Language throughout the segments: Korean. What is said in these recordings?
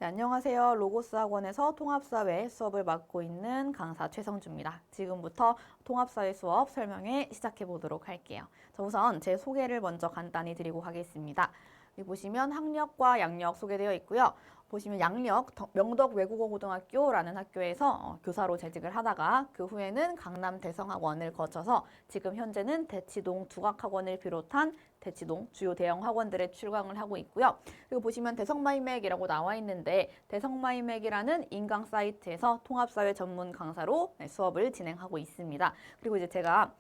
네, 안녕하세요. 로고스 학원에서 통합사회 수업을 맡고 있는 강사 최성주입니다. 지금부터 통합사회 수업 설명회 시작해 보도록 할게요. 자, 우선 제 소개를 먼저 간단히 드리고 가겠습니다. 여기 보시면 학력과 양력 소개되어 있고요. 보시면 양력 명덕 외국어 고등학교라는 학교에서 교사로 재직을 하다가 그 후에는 강남 대성학원을 거쳐서 지금 현재는 대치동 두각학원을 비롯한 대치동 주요 대형 학원들에 출강을 하고 있고요. 그리고 보시면 대성마이맥이라고 나와 있는데 대성마이맥이라는 인강 사이트에서 통합사회 전문 강사로 수업을 진행하고 있습니다. 그리고 이제 제가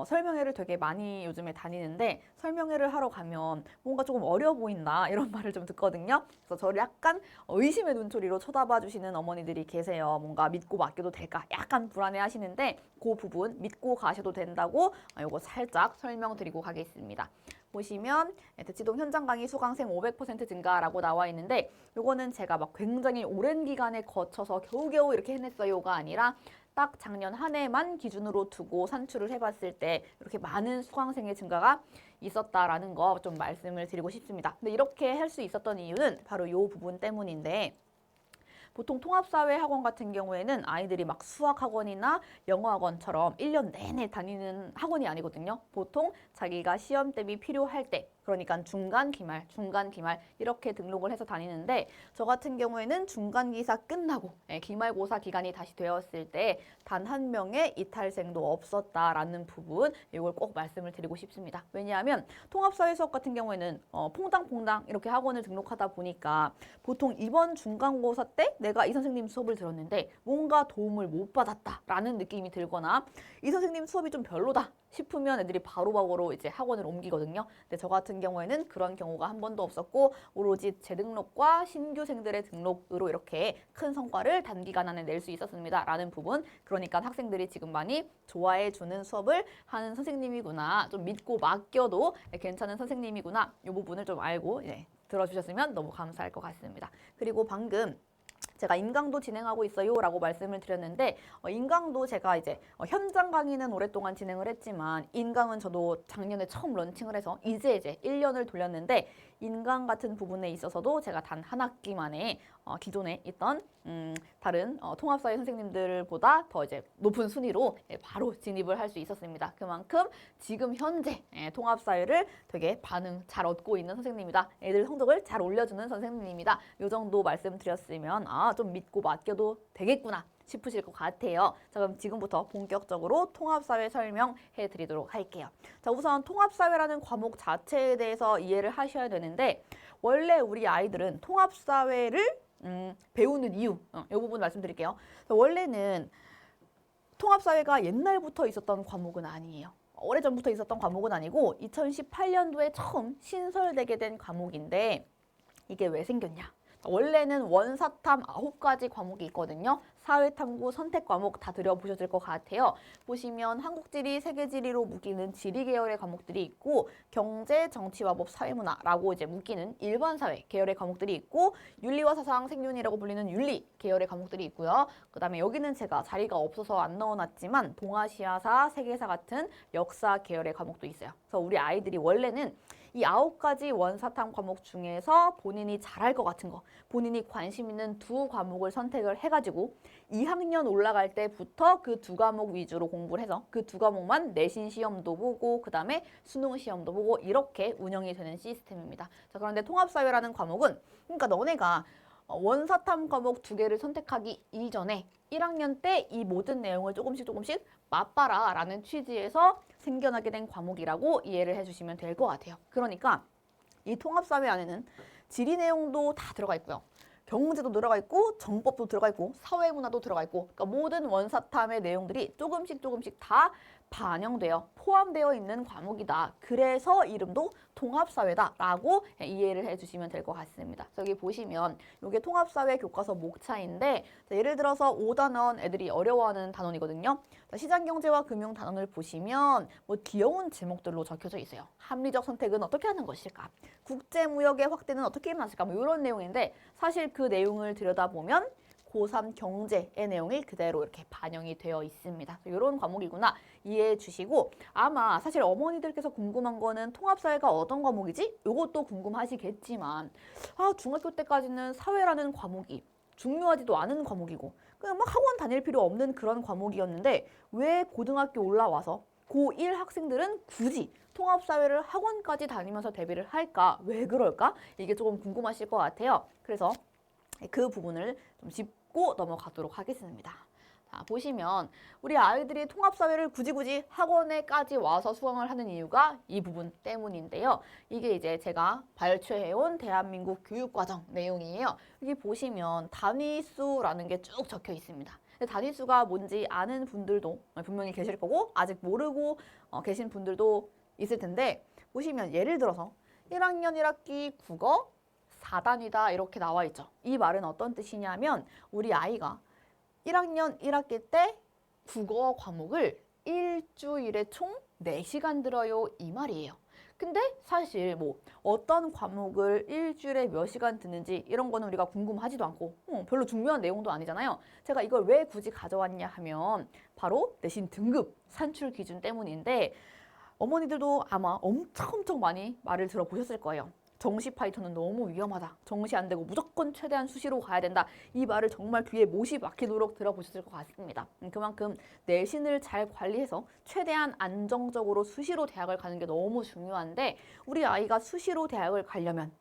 설명회를 되게 많이 요즘에 다니는데 설명회를 하러 가면 뭔가 조금 어려 보인다 이런 말을 좀 듣거든요. 그래서 저를 약간 의심의 눈초리로 쳐다봐 주시는 어머니들이 계세요. 뭔가 믿고 맡겨도 될까? 약간 불안해 하시는데 그 부분 믿고 가셔도 된다고 요거 살짝 설명드리고 가겠습니다. 보시면 대치동 현장 강의 수강생 500% 증가라고 나와 있는데 요거는 제가 막 굉장히 오랜 기간에 거쳐서 겨우겨우 이렇게 해냈어요가 아니라 딱 작년 한 해만 기준으로 두고 산출을 해봤을 때 이렇게 많은 수강생의 증가가 있었다라는 거 좀 말씀을 드리고 싶습니다. 근데 이렇게 할 수 있었던 이유는 바로 이 부분 때문인데 보통 통합사회 학원 같은 경우에는 아이들이 막 수학학원이나 영어학원처럼 1년 내내 다니는 학원이 아니거든요. 보통 자기가 시험 대비 필요할 때 그러니까 중간, 기말 이렇게 등록을 해서 다니는데 저 같은 경우에는 중간기사 끝나고 기말고사 기간이 다시 되었을 때 단 한 명의 이탈생도 없었다라는 부분 이걸 꼭 말씀을 드리고 싶습니다. 왜냐하면 통합사회 수업 같은 경우에는 퐁당퐁당 이렇게 학원을 등록하다 보니까 보통 이번 중간고사 때 내가 이 선생님 수업을 들었는데 뭔가 도움을 못 받았다라는 느낌이 들거나 이 선생님 수업이 좀 별로다 싶으면 애들이 바로바로 이제 학원을 옮기거든요. 근데 저 같은 경우에는 그런 경우가 한 번도 없었고 오로지 재등록과 신규생들의 등록으로 이렇게 큰 성과를 단기간 안에 낼 수 있었습니다. 라는 부분. 그러니까 학생들이 지금 많이 좋아해 주는 수업을 하는 선생님이구나. 좀 믿고 맡겨도 괜찮은 선생님이구나. 이 부분을 좀 알고 들어주셨으면 너무 감사할 것 같습니다. 그리고 방금 제가 인강도 진행하고 있어요 라고 말씀을 드렸는데 인강도 제가 이제 현장 강의는 오랫동안 진행을 했지만 인강은 저도 작년에 처음 런칭을 해서 이제 1년을 돌렸는데 인강 같은 부분에 있어서도 제가 단 한 학기 만에 기존에 있던 다른 통합사회 선생님들보다 더 이제 높은 순위로 바로 진입을 할 수 있었습니다. 그만큼 지금 현재 통합사회를 되게 반응 잘 얻고 있는 선생님이다. 애들 성적을 잘 올려주는 선생님입니다. 이 정도 말씀드렸으면 좀 믿고 맡겨도 되겠구나 싶으실 것 같아요. 자, 그럼 지금부터 본격적으로 통합사회 설명해 드리도록 할게요. 자, 우선 통합사회라는 과목 자체에 대해서 이해를 하셔야 되는데 원래 우리 아이들은 통합사회를 배우는 이유, 이 부분 말씀드릴게요. 원래는 통합사회가 옛날부터 있었던 과목은 아니에요. 오래전부터 있었던 과목은 아니고 2018년도에 처음 신설되게 된 과목인데 이게 왜 생겼냐? 원래는 원사탐 9가지 과목이 있거든요. 사회탐구 선택 과목 다 들여보셨을 것 같아요. 보시면 한국지리, 세계지리로 묶이는 지리 계열의 과목들이 있고 경제, 정치와 법, 사회문화라고 이제 묶이는 일반 사회 계열의 과목들이 있고 윤리와 사상, 생윤이라고 불리는 윤리 계열의 과목들이 있고요. 그 다음에 여기는 제가 자리가 없어서 안 넣어놨지만 동아시아사, 세계사 같은 역사 계열의 과목도 있어요. 그래서 우리 아이들이 원래는 이 9가지 원사탐 과목 중에서 본인이 잘할 것 같은 거, 본인이 관심 있는 두 과목을 선택을 해가지고 2학년 올라갈 때부터 그 두 과목 위주로 공부를 해서 그 두 과목만 내신 시험도 보고 그 다음에 수능 시험도 보고 이렇게 운영이 되는 시스템입니다. 자, 그런데 통합사회라는 과목은 그러니까 너네가 원사탐 과목 2개를 선택하기 이전에 1학년 때 이 모든 내용을 조금씩 맛봐라 라는 취지에서 생겨나게 된 과목이라고 이해를 해주시면 될 것 같아요. 그러니까 이 통합사회 안에는 지리 내용도 다 들어가 있고요. 경제도 들어가 있고 정법도 들어가 있고 사회문화도 들어가 있고 그러니까 모든 원사탐의 내용들이 조금씩 다 반영되어 포함되어 있는 과목이다. 그래서 이름도 통합사회다라고 이해를 해주시면 될 것 같습니다. 여기 보시면 이게 통합사회 교과서 목차인데 예를 들어서 5단원 애들이 어려워하는 단원이거든요. 시장경제와 금융단원을 보시면 뭐 귀여운 제목들로 적혀져 있어요. 합리적 선택은 어떻게 하는 것일까? 국제무역의 확대는 어떻게 일어났을까? 뭐 이런 내용인데 사실 그 내용을 들여다보면 고3 경제의 내용이 그대로 이렇게 반영이 되어 있습니다. 이런 과목이구나 이해해 주시고 아마 사실 어머니들께서 궁금한 거는 통합사회가 어떤 과목이지? 이것도 궁금하시겠지만 중학교 때까지는 사회라는 과목이 중요하지도 않은 과목이고 그냥 막 학원 다닐 필요 없는 그런 과목이었는데 왜 고등학교 올라와서 고1 학생들은 굳이 통합사회를 학원까지 다니면서 대비를 할까? 왜 그럴까? 이게 조금 궁금하실 것 같아요. 그래서 그 부분을 좀 짚고 넘어가도록 하겠습니다. 자, 보시면 우리 아이들이 통합사회를 굳이 학원에까지 와서 수강을 하는 이유가 이 부분 때문인데요. 이게 이제 제가 발췌해온 대한민국 교육과정 내용이에요. 여기 보시면 단위수라는 게 쭉 적혀 있습니다. 단위수가 뭔지 아는 분들도 분명히 계실 거고 아직 모르고 계신 분들도 있을 텐데 보시면 예를 들어서 1학년 1학기 국어 4단위다 이렇게 나와 있죠. 이 말은 어떤 뜻이냐면 우리 아이가 1학년 1학기 때 국어 과목을 일주일에 총 4시간 들어요 이 말이에요. 근데 사실 뭐 어떤 과목을 일주일에 몇 시간 듣는지 이런 거는 우리가 궁금하지도 않고 별로 중요한 내용도 아니잖아요. 제가 이걸 왜 굳이 가져왔냐 하면 바로 내신 등급 산출 기준 때문인데 어머니들도 아마 엄청 많이 말을 들어보셨을 거예요. 정시 파이터는 너무 위험하다. 정시 안 되고 무조건 최대한 수시로 가야 된다. 이 말을 정말 귀에 못이 막히도록 들어보셨을 것 같습니다. 그만큼 내신을 잘 관리해서 최대한 안정적으로 수시로 대학을 가는 게 너무 중요한데 우리 아이가 수시로 대학을 가려면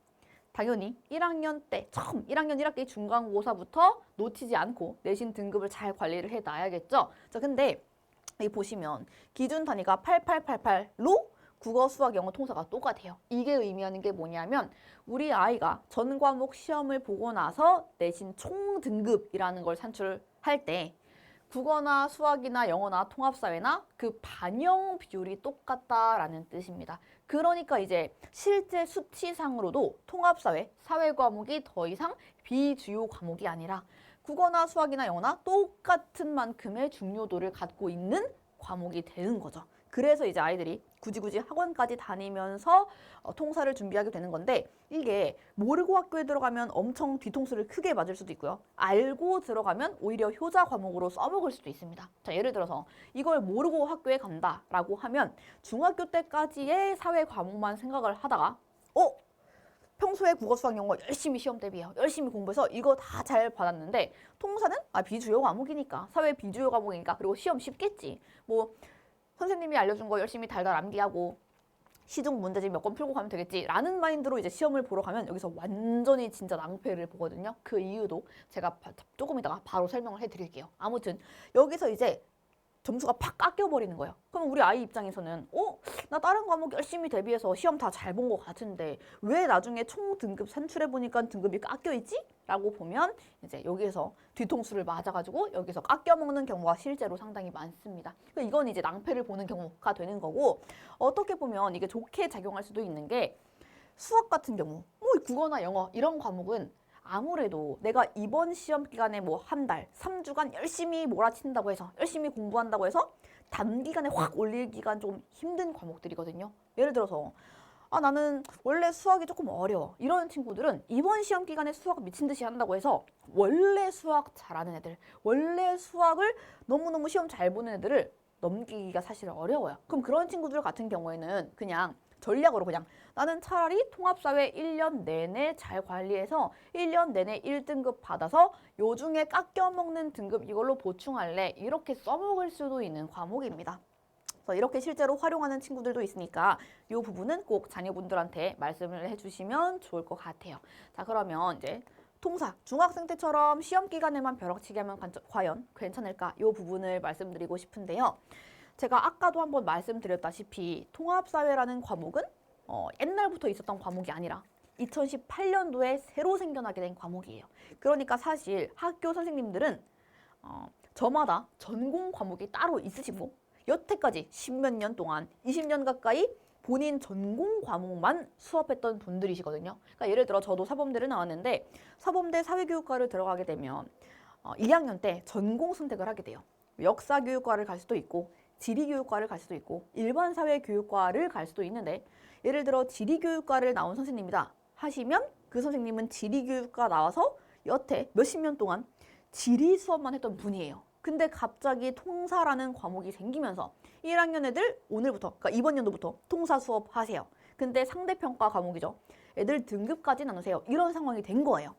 당연히 1학년 때 처음 1학년 1학기 중간고사부터 놓치지 않고 내신 등급을 잘 관리를 해놔야겠죠. 자, 근데 여기 보시면 기준 단위가 8888로 국어, 수학, 영어, 통사가 똑같아요. 이게 의미하는 게 뭐냐면 우리 아이가 전 과목 시험을 보고 나서 내신 총 등급이라는 걸 산출할 때 국어나 수학이나 영어나 통합사회나 그 반영 비율이 똑같다라는 뜻입니다. 그러니까 이제 실제 수치상으로도 통합사회, 사회 과목이 더 이상 비주요 과목이 아니라 국어나 수학이나 영어나 똑같은 만큼의 중요도를 갖고 있는 과목이 되는 거죠. 그래서 이제 아이들이 굳이 학원까지 다니면서 통사를 준비하게 되는 건데 이게 모르고 학교에 들어가면 엄청 뒤통수를 크게 맞을 수도 있고요. 알고 들어가면 오히려 효자 과목으로 써먹을 수도 있습니다. 자, 예를 들어서 이걸 모르고 학교에 간다라고 하면 중학교 때까지의 사회 과목만 생각을 하다가 평소에 국어, 수학, 영어 열심히 시험 대비해요. 열심히 공부해서 이거 다 잘 받았는데 통사는 비주요 과목이니까 사회 비주요 과목이니까 그리고 시험 쉽겠지. 뭐 선생님이 알려준 거 열심히 달달 암기하고 시중 문제집 몇 권 풀고 가면 되겠지 라는 마인드로 이제 시험을 보러 가면 여기서 완전히 진짜 낭패를 보거든요. 그 이유도 제가 조금 이따가 바로 설명을 해드릴게요. 아무튼 여기서 이제 점수가 팍 깎여버리는 거예요. 그럼 우리 아이 입장에서는 나 다른 과목 열심히 대비해서 시험 다 잘 본 것 같은데 왜 나중에 총 등급 산출해보니까 등급이 깎여있지? 라고 보면 이제 여기에서 뒤통수를 맞아가지고 여기서 깎여먹는 경우가 실제로 상당히 많습니다. 그러니까 이건 이제 낭패를 보는 경우가 되는 거고 어떻게 보면 이게 좋게 작용할 수도 있는 게 수학 같은 경우 뭐 국어나 영어 이런 과목은 아무래도 내가 이번 시험 기간에 뭐 한 달, 3주간 열심히 몰아친다고 해서 열심히 공부한다고 해서 단기간에 확 올릴 기간 좀 힘든 과목들이거든요. 예를 들어서 나는 원래 수학이 조금 어려워. 이런 친구들은 이번 시험 기간에 수학 미친 듯이 한다고 해서 원래 수학 잘하는 애들, 원래 수학을 너무너무 시험 잘 보는 애들을 넘기기가 사실 어려워요. 그럼 그런 친구들 같은 경우에는 그냥 전략으로 그냥 나는 차라리 통합사회 1년 내내 잘 관리해서 1년 내내 1등급 받아서 요중에 깎여먹는 등급 이걸로 보충할래 이렇게 써먹을 수도 있는 과목입니다. 그래서 이렇게 실제로 활용하는 친구들도 있으니까 이 부분은 꼭 자녀분들한테 말씀을 해주시면 좋을 것 같아요. 자, 그러면 이제 통사, 중학생 때처럼 시험 기간에만 벼락치기 하면 과연 괜찮을까? 이 부분을 말씀드리고 싶은데요. 제가 아까도 한번 말씀드렸다시피 통합사회라는 과목은 옛날부터 있었던 과목이 아니라 2018년도에 새로 생겨나게 된 과목이에요. 그러니까 사실 학교 선생님들은 저마다 전공 과목이 따로 있으시고 여태까지 10몇 년 동안 20년 가까이 본인 전공 과목만 수업했던 분들이시거든요. 그러니까 예를 들어 저도 사범대를 나왔는데 사범대 사회교육과를 들어가게 되면 2학년 때 전공 선택을 하게 돼요. 역사교육과를 갈 수도 있고 지리교육과를 갈 수도 있고 일반 사회교육과를 갈 수도 있는데 예를 들어 지리교육과를 나온 선생님이다 하시면 그 선생님은 지리교육과 나와서 여태 몇십 년 동안 지리 수업만 했던 분이에요. 근데 갑자기 통사라는 과목이 생기면서 1학년 애들 오늘부터, 그러니까 이번 연도부터 통사 수업 하세요. 근데 상대평가 과목이죠. 애들 등급까지 나누세요. 이런 상황이 된 거예요.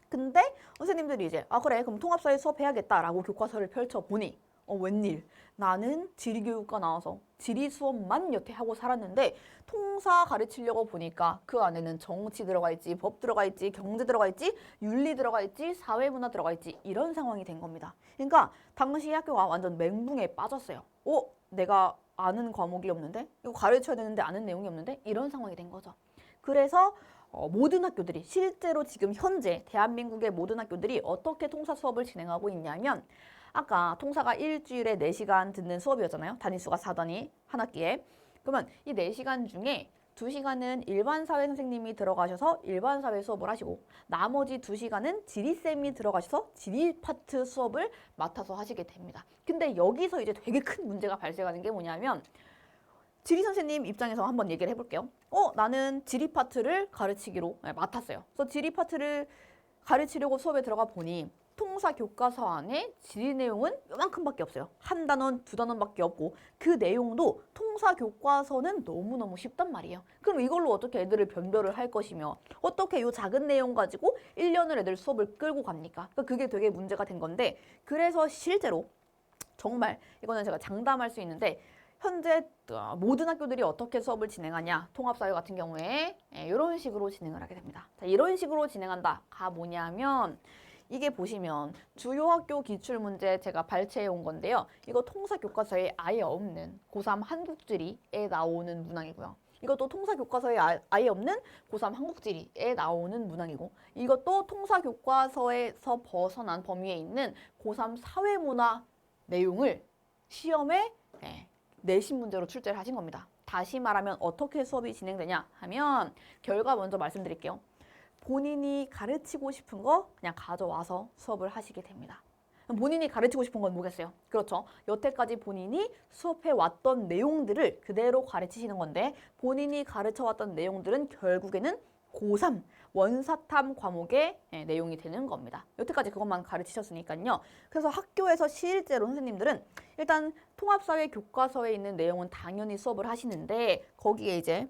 근데 선생님들이 이제 그래 그럼 통합사회 수업해야겠다라고 교과서를 펼쳐보니 웬일 나는 지리교육과 나와서 지리 수업만 여태 하고 살았는데 통사 가르치려고 보니까 그 안에는 정치 들어가 있지, 법 들어가 있지, 경제 들어가 있지, 윤리 들어가 있지, 사회문화 들어가 있지 이런 상황이 된 겁니다. 그러니까 당시 학교가 완전 멘붕에 빠졌어요. 내가 아는 과목이 없는데? 이거 가르쳐야 되는데 아는 내용이 없는데? 이런 상황이 된 거죠. 그래서 모든 학교들이 실제로 지금 현재 대한민국의 모든 학교들이 어떻게 통사 수업을 진행하고 있냐면 아까 통사가 일주일에 4시간 듣는 수업이었잖아요. 단위수가 4단위 한 학기에. 그러면 이 4시간 중에 2시간은 일반사회 선생님이 들어가셔서 일반사회 수업을 하시고 나머지 2시간은 지리쌤이 들어가셔서 지리 파트 수업을 맡아서 하시게 됩니다. 근데 여기서 이제 되게 큰 문제가 발생하는 게 뭐냐면 지리 선생님 입장에서 한번 얘기를 해볼게요. 나는 지리 파트를 가르치기로 맡았어요. 그래서 지리 파트를 가르치려고 수업에 들어가 보니 통사 교과서 안에 지리 내용은 요만큼밖에 없어요. 한 단원, 2단원밖에 없고 그 내용도 통사 교과서는 너무너무 쉽단 말이에요. 그럼 이걸로 어떻게 애들을 변별을 할 것이며 어떻게 요 작은 내용 가지고 1년을 애들 수업을 끌고 갑니까? 그러니까 그게 되게 문제가 된 건데 그래서 실제로 정말 이거는 제가 장담할 수 있는데 현재 모든 학교들이 어떻게 수업을 진행하냐 통합사회 같은 경우에 이런 식으로 진행을 하게 됩니다. 자, 이런 식으로 진행한다가 뭐냐면 이게 보시면 주요 학교 기출문제 제가 발췌해 온 건데요. 이거 통사 교과서에 아예 없는 고3 한국지리에 나오는 문항이고요. 이것도 통사 교과서에 아예 없는 고3 한국지리에 나오는 문항이고 이것도 통사 교과서에서 벗어난 범위에 있는 고3 사회문화 내용을 시험에 내신 문제로 출제를 하신 겁니다. 다시 말하면 어떻게 수업이 진행되냐 하면 결과 먼저 말씀드릴게요. 본인이 가르치고 싶은 거 그냥 가져와서 수업을 하시게 됩니다. 본인이 가르치고 싶은 건 뭐겠어요? 그렇죠. 여태까지 본인이 수업해 왔던 내용들을 그대로 가르치시는 건데 본인이 가르쳐 왔던 내용들은 결국에는 고3 원사탐 과목의 내용이 되는 겁니다. 여태까지 그것만 가르치셨으니까요. 그래서 학교에서 실제로 선생님들은 일단 통합사회 교과서에 있는 내용은 당연히 수업을 하시는데 거기에 이제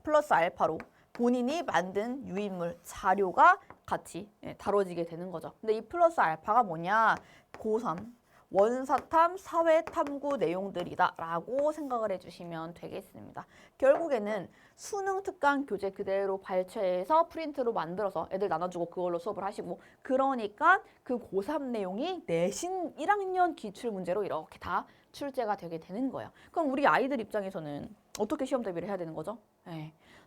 플러스 알파로 본인이 만든 유인물, 자료가 같이 다뤄지게 되는 거죠. 근데 이 플러스 알파가 뭐냐? 고3 원사탐 사회탐구 내용들이다 라고 생각을 해주시면 되겠습니다. 결국에는 수능 특강 교재 그대로 발췌해서 프린트로 만들어서 애들 나눠주고 그걸로 수업을 하시고 그러니까 그 고3 내용이 내신 1학년 기출문제로 이렇게 다 출제가 되게 되는 거예요. 그럼 우리 아이들 입장에서는 어떻게 시험 대비를 해야 되는 거죠?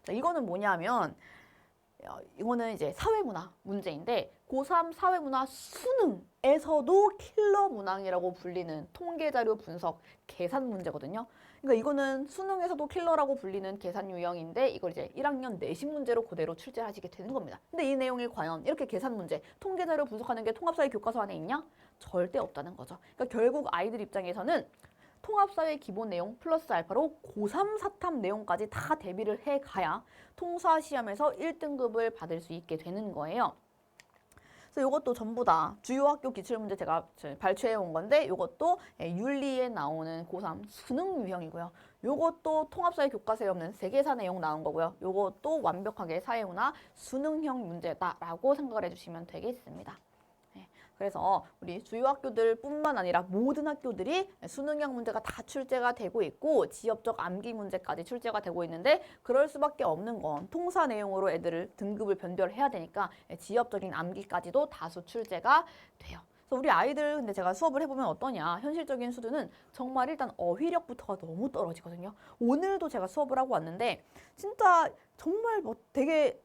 자, 이거는 뭐냐면 이거는 이제 사회문화 문제인데 고3 사회문화 수능에서도 킬러 문항이라고 불리는 통계자료 분석 계산 문제거든요. 그러니까 이거는 수능에서도 킬러라고 불리는 계산 유형인데 이걸 이제 1학년 내신 문제로 그대로 출제하시게 되는 겁니다. 근데 이 내용이 과연 이렇게 계산 문제, 통계자료 분석하는 게 통합사회 교과서 안에 있냐? 절대 없다는 거죠. 그러니까 결국 아이들 입장에서는 통합사회 기본 내용 플러스 알파로 고3 사탐 내용까지 다 대비를 해가야 통사 시험에서 1등급을 받을 수 있게 되는 거예요. 그래서 이것도 전부 다 주요 학교 기출문제 제가 발췌해 온 건데 이것도 윤리에 나오는 고3 수능 유형이고요. 이것도 통합사회 교과서에 없는 세계사 내용 나온 거고요. 이것도 완벽하게 사회문화 수능형 문제다라고 생각을 해주시면 되겠습니다. 그래서 우리 주요 학교들 뿐만 아니라 모든 학교들이 수능형 문제가 다 출제가 되고 있고 지역적 암기 문제까지 출제가 되고 있는데 그럴 수밖에 없는 건 통사 내용으로 애들을 등급을 변별해야 되니까 지역적인 암기까지도 다수 출제가 돼요. 그래서 우리 아이들 근데 제가 수업을 해보면 어떠냐 현실적인 수준은 정말 일단 어휘력부터가 너무 떨어지거든요. 오늘도 제가 수업을 하고 왔는데 진짜 정말 뭐 되게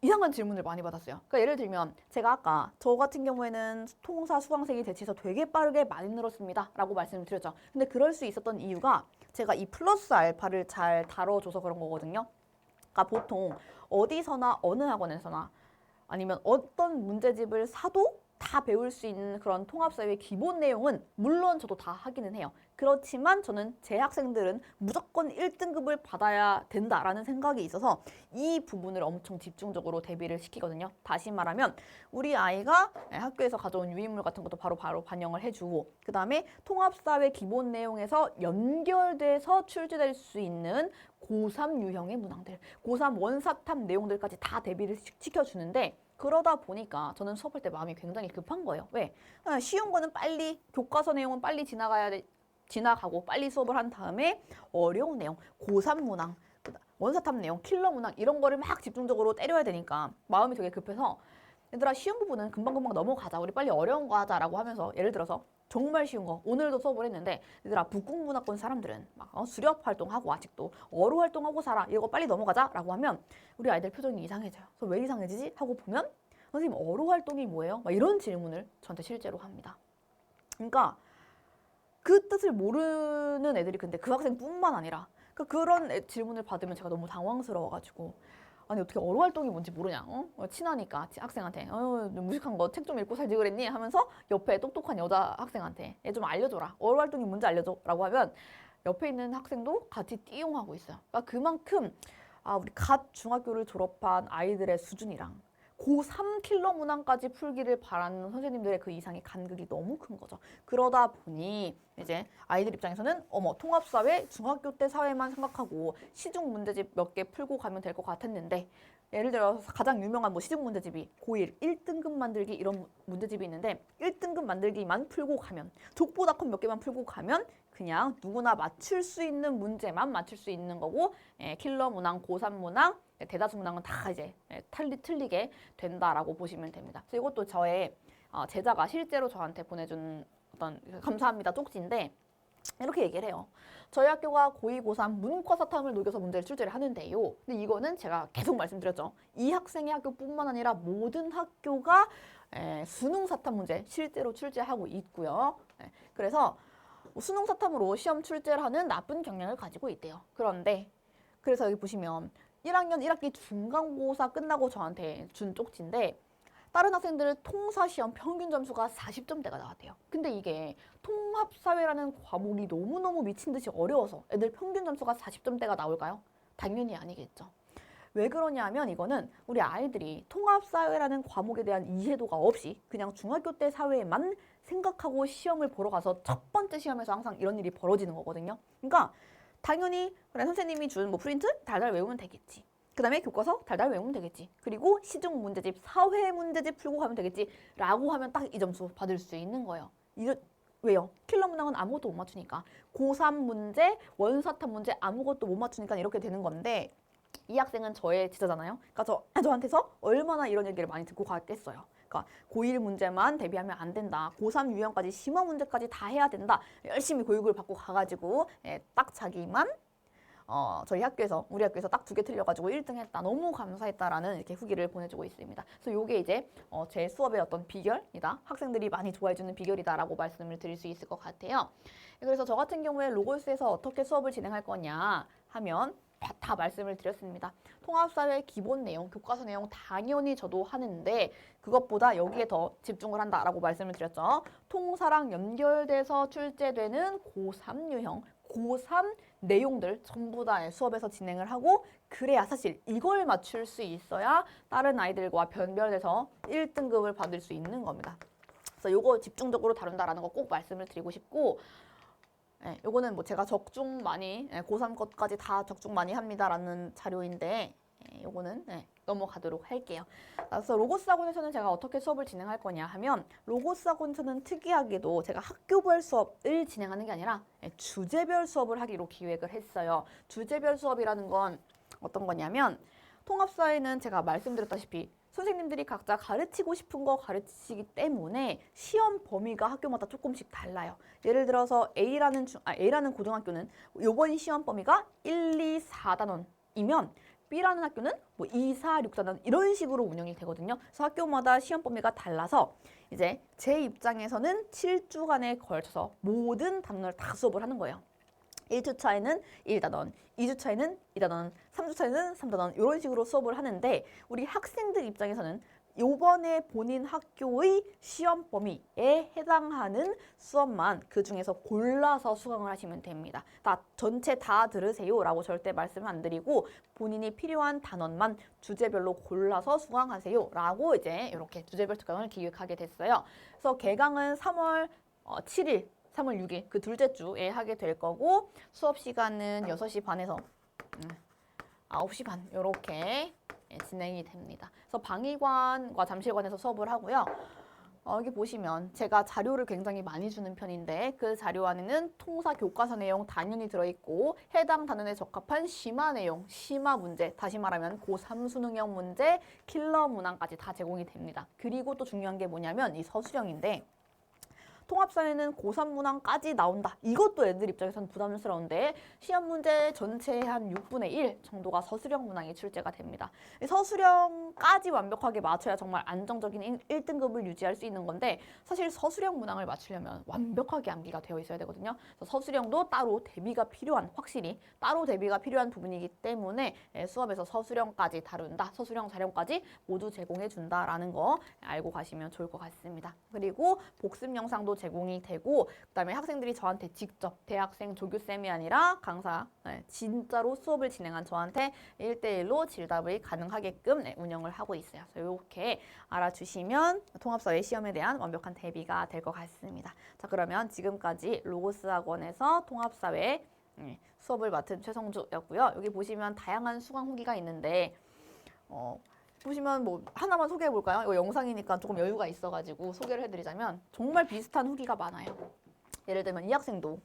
이상한 질문을 많이 받았어요. 그러니까 예를 들면 제가 아까 저 같은 경우에는 통사 수강생이 대체해서 되게 빠르게 많이 늘었습니다 라고 말씀을 드렸죠. 근데 그럴 수 있었던 이유가 제가 이 플러스 알파를 잘 다뤄줘서 그런 거거든요. 그러니까 보통 어디서나 어느 학원에서나 아니면 어떤 문제집을 사도 다 배울 수 있는 그런 통합사회 기본 내용은 물론 저도 다 하기는 해요. 그렇지만 저는 제 학생들은 무조건 1등급을 받아야 된다라는 생각이 있어서 이 부분을 엄청 집중적으로 대비를 시키거든요. 다시 말하면 우리 아이가 학교에서 가져온 유인물 같은 것도 바로 반영을 해주고, 그 다음에 통합사회 기본 내용에서 연결돼서 출제될 수 있는 고3 유형의 문항들, 고3 원사탐 내용들까지 다 대비를 시켜주는데, 그러다 보니까 저는 수업할 때 마음이 굉장히 급한 거예요. 왜? 쉬운 거는 빨리, 교과서 내용은 빨리 지나가고 빨리 수업을 한 다음에 어려운 내용, 고3 문항, 원사탐 내용, 킬러 문항 이런 거를 막 집중적으로 때려야 되니까 마음이 되게 급해서 얘들아 쉬운 부분은 금방금방 넘어가자. 우리 빨리 어려운 거 하자라고 하면서 예를 들어서 정말 쉬운 거 오늘도 수업을 했는데 얘들아 북국문화권 사람들은 막 수렵 활동하고 아직도 어로 활동하고 살아. 이거 빨리 넘어가자라고 하면 우리 아이들 표정이 이상해져요. 그래서 왜 이상해지지? 하고 보면 선생님 어로 활동이 뭐예요? 막 이런 질문을 저한테 실제로 합니다. 그러니까 그 뜻을 모르는 애들이 근데 그 학생뿐만 아니라 그런 질문을 받으면 제가 너무 당황스러워가지고 아니 어떻게 어로 활동이 뭔지 모르냐? 친하니까 학생한테 무식한 거 책 좀 읽고 살지 그랬니? 하면서 옆에 똑똑한 여자 학생한테 얘 좀 알려줘라. 어로 활동이 뭔지 알려줘라고 하면 옆에 있는 학생도 같이 띠용하고 있어요. 그러니까 그만큼 우리 갓 중학교를 졸업한 아이들의 수준이랑 고3 킬러 문항까지 풀기를 바라는 선생님들의 그 이상의 간극이 너무 큰 거죠. 그러다 보니 이제 아이들 입장에서는 통합사회, 중학교 때 사회만 생각하고 시중 문제집 몇 개 풀고 가면 될 것 같았는데 예를 들어서 가장 유명한 시중 문제집이 고1 1등급 만들기 이런 문제집이 있는데 1등급 만들기만 풀고 가면 족보닷컴 몇 개만 풀고 가면 그냥 누구나 맞출 수 있는 문제만 맞출 수 있는 거고 킬러 문항, 고3 문항, 대다수 문항은 다 이제 틀리게 된다라고 보시면 됩니다. 그래서 이것도 저의 제자가 실제로 저한테 보내준 어떤 감사합니다 쪽지인데 이렇게 얘기를 해요. 저희 학교가 고2, 고3 문과 사탐을 녹여서 문제를 출제를 하는데요. 근데 이거는 제가 계속 말씀드렸죠. 이 학생의 학교뿐만 아니라 모든 학교가 수능 사탐 문제 실제로 출제하고 있고요. 그래서 수능 사탐으로 시험 출제를 하는 나쁜 경향을 가지고 있대요. 그런데 그래서 여기 보시면 1학년 1학기 중간고사 끝나고 저한테 준 쪽지인데 다른 학생들 통사 시험 평균 점수가 40점대가 나왔대요. 근데 이게 통합사회라는 과목이 너무너무 미친 듯이 어려워서 애들 평균 점수가 40점대가 나올까요? 당연히 아니겠죠. 왜 그러냐 하면 이거는 우리 아이들이 통합사회라는 과목에 대한 이해도가 없이 그냥 중학교 때 사회만 생각하고 시험을 보러 가서 첫 번째 시험에서 항상 이런 일이 벌어지는 거거든요. 그러니까 당연히 그래 선생님이 준 프린트 달달 외우면 되겠지. 그 다음에 교과서 달달 외우면 되겠지. 그리고 시중 문제집, 사회 문제집 풀고 가면 되겠지. 라고 하면 딱 이 점수 받을 수 있는 거예요. 왜요? 킬러 문항은 아무것도 못 맞추니까. 고3 문제, 원사탐 문제 아무것도 못 맞추니까 이렇게 되는 건데 이 학생은 저의 지자잖아요. 그러니까 저한테서 얼마나 이런 얘기를 많이 듣고 갔겠어요. 그러니까 고1 문제만 대비하면 안 된다. 고3 유형까지 심화 문제까지 다 해야 된다. 열심히 교육을 받고 가가지고 딱 자기만 저희 학교에서 우리 학교에서 딱 2개 틀려가지고 1등 했다. 너무 감사했다라는 이렇게 후기를 보내주고 있습니다. 그래서 이게 이제 제 수업의 어떤 비결이다. 학생들이 많이 좋아해주는 비결이다라고 말씀을 드릴 수 있을 것 같아요. 그래서 저 같은 경우에 로고스에서 어떻게 수업을 진행할 거냐 하면 다 말씀을 드렸습니다. 통합사회 기본 내용, 교과서 내용 당연히 저도 하는데 그것보다 여기에 더 집중을 한다라고 말씀을 드렸죠. 통사랑 연결돼서 출제되는 고3 유형, 고3 내용들 전부 다 수업에서 진행을 하고 그래야 사실 이걸 맞출 수 있어야 다른 아이들과 변별돼서 1등급을 받을 수 있는 겁니다. 그래서 요거 집중적으로 다룬다라는 거 꼭 말씀을 드리고 싶고 요거는 제가 적중 많이 고3 것까지 다 적중 많이 합니다라는 자료인데 요거는 넘어가도록 할게요. 그래서 로고스 학원에서는 제가 어떻게 수업을 진행할 거냐 하면 로고스 학원에서는 특이하게도 제가 학교별 수업을 진행하는 게 아니라 주제별 수업을 하기로 기획을 했어요. 주제별 수업이라는 건 어떤 거냐면 통합사회는 제가 말씀드렸다시피 선생님들이 각자 가르치고 싶은 거 가르치기 때문에 시험 범위가 학교마다 조금씩 달라요. 예를 들어서 A라는 고등학교는 요번 시험 범위가 1, 2, 4단원이면 B라는 학교는 2, 4, 6단원 이런 식으로 운영이 되거든요. 그래서 학교마다 시험 범위가 달라서 이제 제 입장에서는 7주간에 걸쳐서 모든 단원을 다 수업을 하는 거예요. 1주차에는 1단원, 2주차에는 2단원, 3주차에는 3단원 이런 식으로 수업을 하는데 우리 학생들 입장에서는 요번에 본인 학교의 시험 범위에 해당하는 수업만 그 중에서 골라서 수강을 하시면 됩니다. 전체 다 들으세요라고 절대 말씀 안 드리고 본인이 필요한 단원만 주제별로 골라서 수강하세요라고 이제 이렇게 주제별 특강을 기획하게 됐어요. 그래서 개강은 3월 7일, 3월 6일 그 둘째 주에 하게 될 거고 수업 시간은 6시 반에서 9시 반 이렇게 진행이 됩니다. 그래서 방위관과 잠실관에서 수업을 하고요. 여기 보시면 제가 자료를 굉장히 많이 주는 편인데 그 자료 안에는 통사 교과서 내용 당연히 들어있고 해당 단원에 적합한 심화 내용, 심화 문제, 다시 말하면 고3 수능형 문제, 킬러 문항까지 다 제공이 됩니다. 그리고 또 중요한 게 뭐냐면 이 서술형인데 통합사회는 고3 문항까지 나온다. 이것도 애들 입장에서는 부담스러운데 시험 문제 전체의 한 6분의 1 정도가 서술형 문항이 출제가 됩니다. 서술형까지 완벽하게 맞춰야 정말 안정적인 1등급을 유지할 수 있는 건데 사실 서술형 문항을 맞추려면 완벽하게 암기가 되어 있어야 되거든요. 그래서 서술형도 따로 대비가 필요한, 확실히 따로 대비가 필요한 부분이기 때문에 수업에서 서술형까지 다룬다. 서술형 자료까지 모두 제공해 준다라는 거 알고 가시면 좋을 것 같습니다. 그리고 복습 영상도 제공이 되고 그다음에 학생들이 저한테 직접 대학생 조교쌤이 아니라 강사 진짜로 수업을 진행한 저한테 1대1로 질답이 가능하게끔 운영을 하고 있어요. 그래서 이렇게 알아주시면 통합사회 시험에 대한 완벽한 대비가 될 것 같습니다. 자, 그러면 지금까지 로고스 학원에서 통합사회 수업을 맡은 최성주였고요. 여기 보시면 다양한 수강 후기가 있는데 보시면 뭐 하나만 소개해 볼까요? 이거 영상이니까 조금 여유가 있어가지고 소개를 해드리자면 정말 비슷한 후기가 많아요. 예를 들면 이 학생도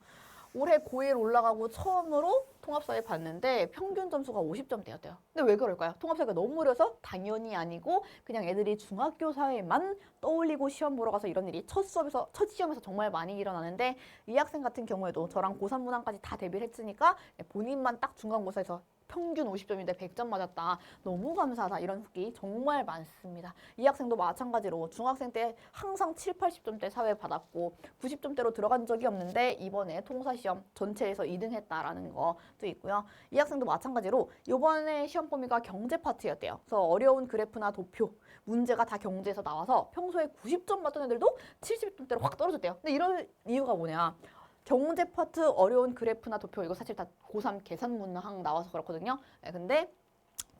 올해 고1 올라가고 처음으로 통합사회 봤는데 평균 점수가 50점대였대요. 근데 왜 그럴까요? 통합사회가 너무 어려서 당연히 아니고 그냥 애들이 중학교 사회만 떠올리고 시험 보러 가서 이런 일이 첫 시험에서 정말 많이 일어나는데 이 학생 같은 경우에도 저랑 고3 문항까지 다 대비를 했으니까 본인만 딱 중간고사에서 평균 50점인데 100점 맞았다. 너무 감사하다. 이런 후기 정말 많습니다. 이 학생도 마찬가지로 중학생 때 항상 7, 80점대 사회 받았고 90점대로 들어간 적이 없는데 이번에 통사시험 전체에서 2등 했다라는 것도 있고요. 이 학생도 마찬가지로 이번에 시험 범위가 경제 파트였대요. 그래서 어려운 그래프나 도표, 문제가 다 경제에서 나와서 평소에 90점 맞던 애들도 70점대로 확 떨어졌대요. 근데 이런 이유가 뭐냐? 경제 파트 어려운 그래프나 도표 이거 사실 다 고3 계산 문항 나와서 그렇거든요. 근데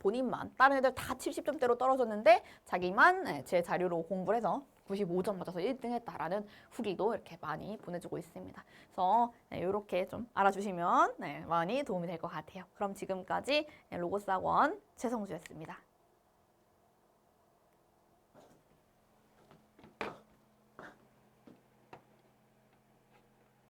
본인만 다른 애들 다 70점대로 떨어졌는데 자기만 제 자료로 공부를 해서 95점 맞아서 1등 했다라는 후기도 이렇게 많이 보내주고 있습니다. 그래서 이렇게 좀 알아주시면 많이 도움이 될 것 같아요. 그럼 지금까지 로고스 학원 최성주였습니다.